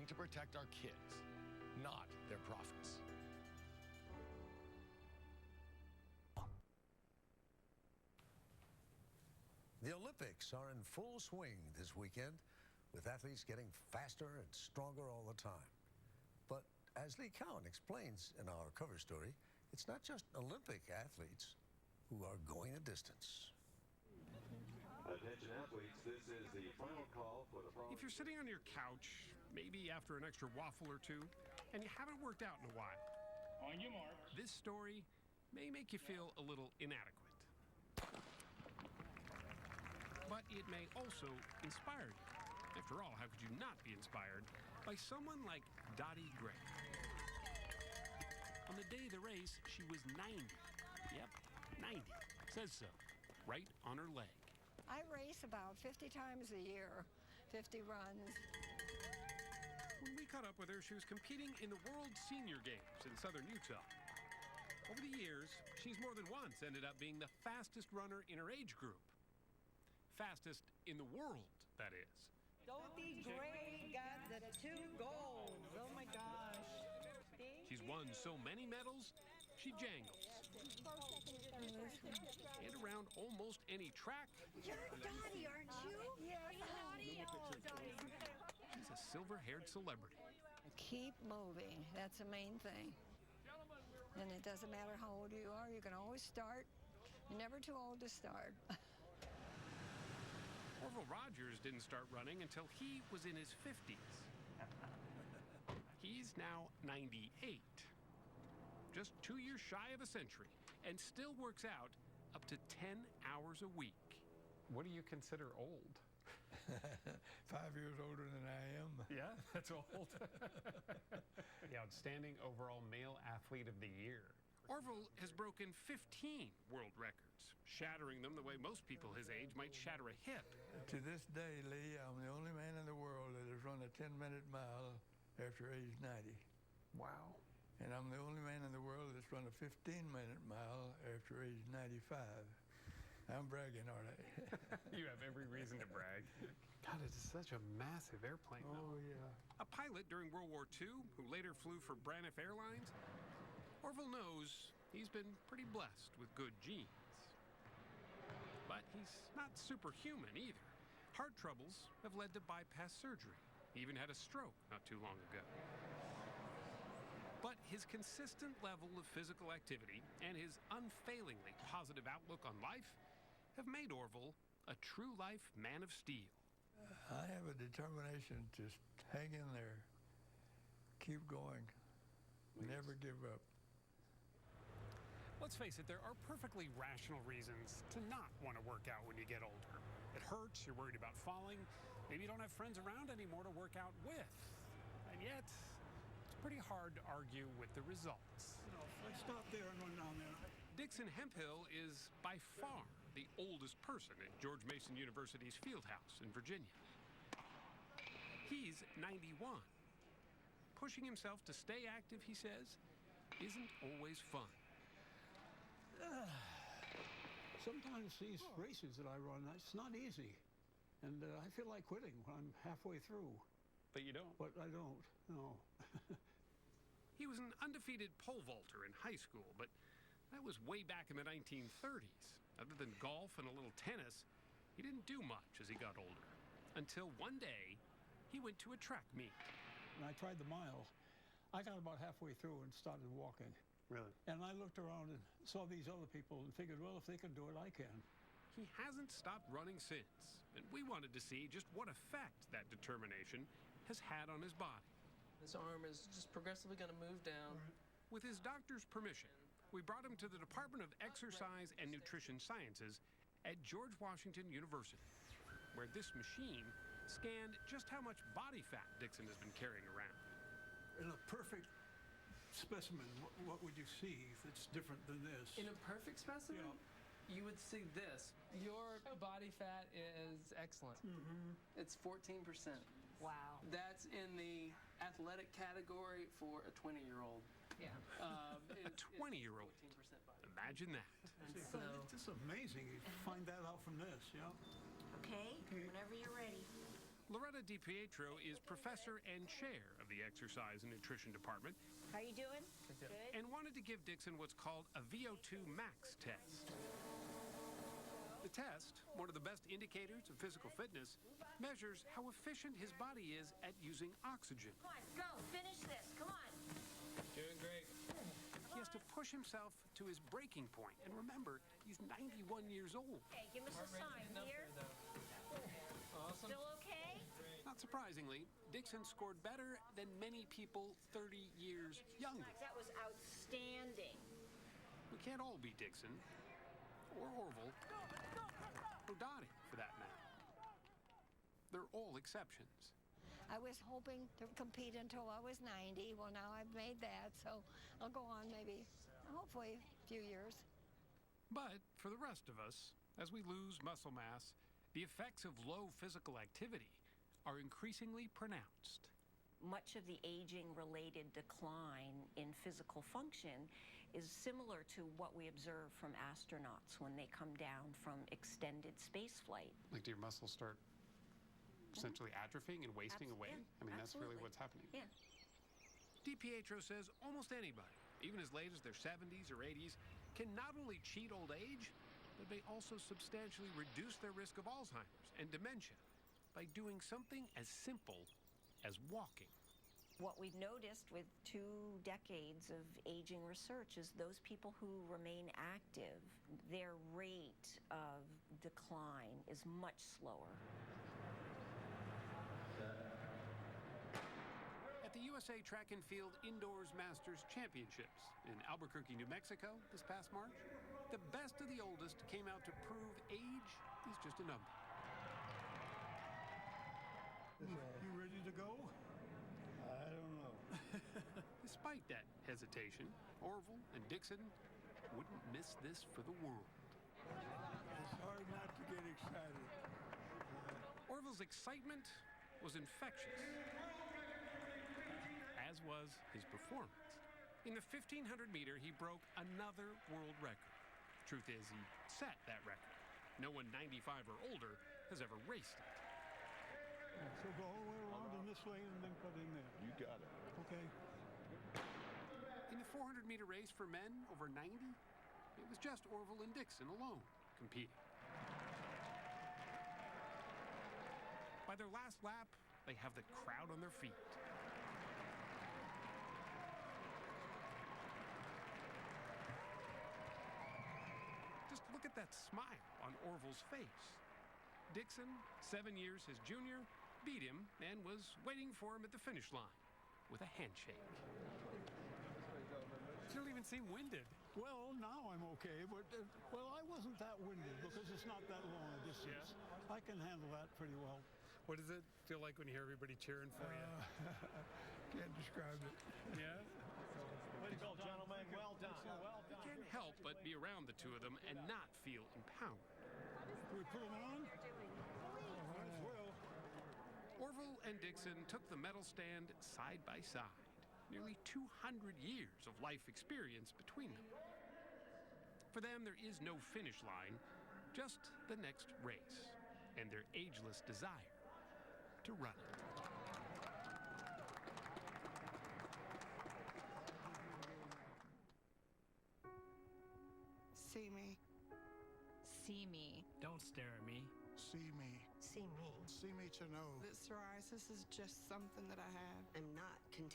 trying to protect our kids, not their profits. The Olympics are in full swing this weekend, with athletes getting faster and stronger all the time. But as Lee Cowan explains in our cover story, it's not just Olympic athletes who are going the distance. Attention athletes, this is the final call for the... If you're sitting on your couch, maybe after an extra waffle or two, and you haven't worked out in a while, on your mark, this story may make you feel a little inadequate. But it may also inspire you. After all, how could you not be inspired by someone like Dottie Gray? On the day of the race, she was 90. Yep, 90. Says so. Right on her leg. I race about 50 times a year, 50 runs. When we caught up with her, she was competing in the World Senior Games in southern Utah. Over the years, she's more than once ended up being the fastest runner in her age group. Fastest in the world, that is. Dottie Gray got the 2 golds. Oh my gosh. She's won so many medals, she jangles. And around almost any track. You're Dottie, aren't you? Yes. Hey, Dottie. Oh, Dottie. She's a silver-haired celebrity. Keep moving. That's the main thing. And it doesn't matter how old you are, you can always start. You're never too old to start. Orville Rogers didn't start running until he was in his 50s. He's now 98. Just 2 years shy of a century, and still works out up to 10 hours a week. What do you consider old? 5 years older than I am. Yeah, that's old. The outstanding overall male athlete of the year. Orville has broken 15 world records, shattering them the way most people his age might shatter a hip. To this day, Lee, I'm the only man in the world that has run a 10-minute mile after age 90. Wow. And I'm the only man in the world that's run a 15-minute mile after age 95. I'm bragging, aren't I? You have every reason to brag. God, it's such a massive airplane, though. Oh, yeah. A pilot during World War II, who later flew for Braniff Airlines, Orville knows he's been pretty blessed with good genes. But he's not superhuman either. Heart troubles have led to bypass surgery. He even had a stroke not too long ago. But his consistent level of physical activity and his unfailingly positive outlook on life have made Orville a true life man of steel. I have a determination to hang in there, keep going, never give up. Let's face it, there are perfectly rational reasons to not want to work out when you get older. It hurts, you're worried about falling, maybe you don't have friends around anymore to work out with. And yet, it's pretty hard to argue with the results. you know, if I stop there and run down there. Dixon Hemphill is by far the oldest person at George Mason University's Fieldhouse in Virginia. He's 91. Pushing himself to stay active, he says, isn't always fun. Sometimes these races that I run, it's not easy. And I feel like quitting when I'm halfway through. But you don't. But I don't, no. He was an undefeated pole vaulter in high school, but that was way back in the 1930s. Other than golf and a little tennis, he didn't do much as he got older. Until one day, he went to a track meet. When I tried the mile, I got about halfway through and started walking. Really? And I looked around and saw these other people and figured, well, if they can do it, I can. He hasn't stopped running since, and we wanted to see just what effect that determination has had on his body. His arm is just progressively going to move down. With his doctor's permission, we brought him to the Department of Exercise and Nutrition Sciences at George Washington University, where this machine scanned just how much body fat Dixon has been carrying around. In a perfect specimen, what would you see that's different than this? In a perfect specimen? Yeah. You would see this. Your body fat is excellent. It's 14%. Wow. That's in the athletic category for a 20-year-old. Yeah. A 20-year-old. 14% body. Imagine that. And so, It's just amazing. You find that out from this, yeah? Okay, whenever you're ready. Loretta DiPietro is professor and chair of the exercise and nutrition department. How you doing? Good. And wanted to give Dixon what's called a VO2 max test. The test, one of the best indicators of physical fitness, measures how efficient his body is at using oxygen. Come on, go. Finish this. Come on. Doing great. He has to push himself to his breaking point. And remember, he's 91 years old. Okay, give us a sign here. Awesome. Still okay? Not surprisingly, Dixon scored better than many people 30 years younger. That was outstanding. We can't all be Dixon, or Orville, or Dottie, for that matter. They're all exceptions. I was hoping to compete until I was 90. Well, now I've made that, so I'll go on maybe, hopefully, a few years. But for the rest of us, as we lose muscle mass, the effects of low physical activity are increasingly pronounced. Much of the aging-related decline in physical function is similar to what we observe from astronauts when they come down from extended space flight. Like, do your muscles start essentially atrophying and wasting away? Yeah, I mean, that's really absolutely. what's happening. Yeah. DiPietro says almost anybody, even as late as their 70s or 80s, can not only cheat old age, but may also substantially reduce their risk of Alzheimer's and dementia by doing something as simple as walking. What we've noticed with 2 decades of aging research is those people who remain active, their rate of decline is much slower. At the USA Track and Field Indoors Masters Championships in Albuquerque, New Mexico this past March, the best of the oldest came out to prove age is just a number. You ready to go? I don't know. Despite that hesitation, Orville and Dixon wouldn't miss this for the world. It's hard not to get excited. Orville's excitement was infectious, as was his performance. In the 1500 meter, he broke another world record. Truth is, he set that record. No one 95 or older has ever raced it. So go all the way around in this lane and then cut in there. You got it. Okay. In the 400 meter race for men over 90, it was just Orville and Dixon alone competing. By their last lap, they have the crowd on their feet. Just look at that smile on Orville's face. Dixon, 7 years his junior, beat him and was waiting for him at the finish line with a handshake. You don't even seem winded. Well, now I'm okay, but, well, I wasn't that winded because it's not that long a distance. Yeah? I can handle that pretty well. What does it feel like when you hear everybody cheering for you? Can't describe it. Yeah? Way to go, gentlemen. Well done. Well You can't help but be around the two of them and not feel empowered. Do we put them on? Might as well. Orville and Dixon took the medal stand side by side. Nearly 200 years of life experience between them. For them, there is no finish line, just the next race and their ageless desire to run it. See me. See me. Don't stare at me. See me. See me. See me to know That psoriasis is just something that I have. I'm not contagious.